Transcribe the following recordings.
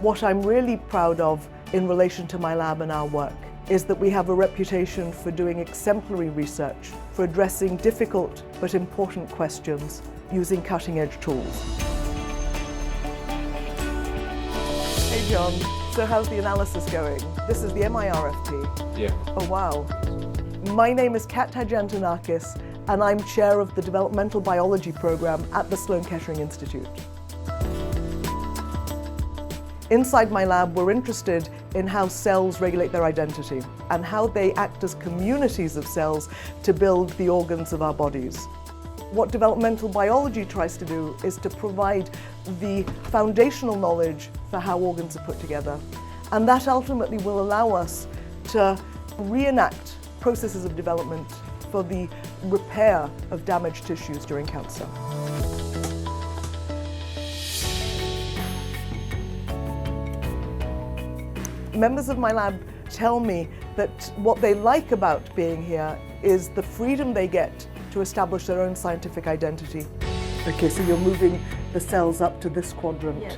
What I'm really proud of in relation to my lab and our work is that we have a reputation for doing exemplary research, for addressing difficult but important questions using cutting-edge tools. Hey John, so how's the analysis going? This is the MIRFT. Yeah. Oh wow. My name is Kat Hadjantonakis and I'm chair of the Developmental Biology program at the Sloan Kettering Institute. Inside my lab, we're interested in how cells regulate their identity and how they act as communities of cells to build the organs of our bodies. What developmental biology tries to do is to provide the foundational knowledge for how organs are put together, and that ultimately will allow us to reenact processes of development for the repair of damaged tissues during cancer. Members of my lab tell me that what they like about being here is the freedom they get to establish their own scientific identity. Okay, so you're moving the cells up to this quadrant. Yes.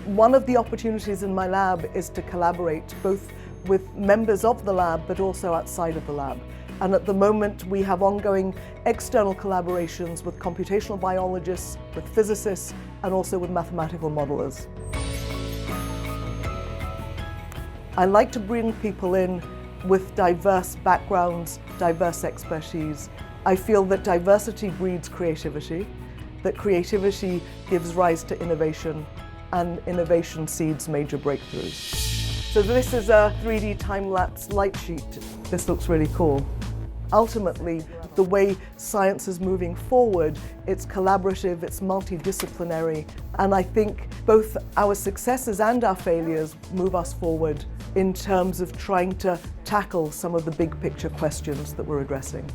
One of the opportunities in my lab is to collaborate both with members of the lab but also outside of the lab. And at the moment we have ongoing external collaborations with computational biologists, with physicists, and also with mathematical modelers. I like to bring people in with diverse backgrounds, diverse expertise. I feel that diversity breeds creativity, that creativity gives rise to innovation, and innovation seeds major breakthroughs. So this is a 3D time-lapse light sheet. This looks really cool. Ultimately, the way science is moving forward, it's collaborative, it's multidisciplinary, and I think both our successes and our failures move us forward in terms of trying to tackle some of the big picture questions that we're addressing.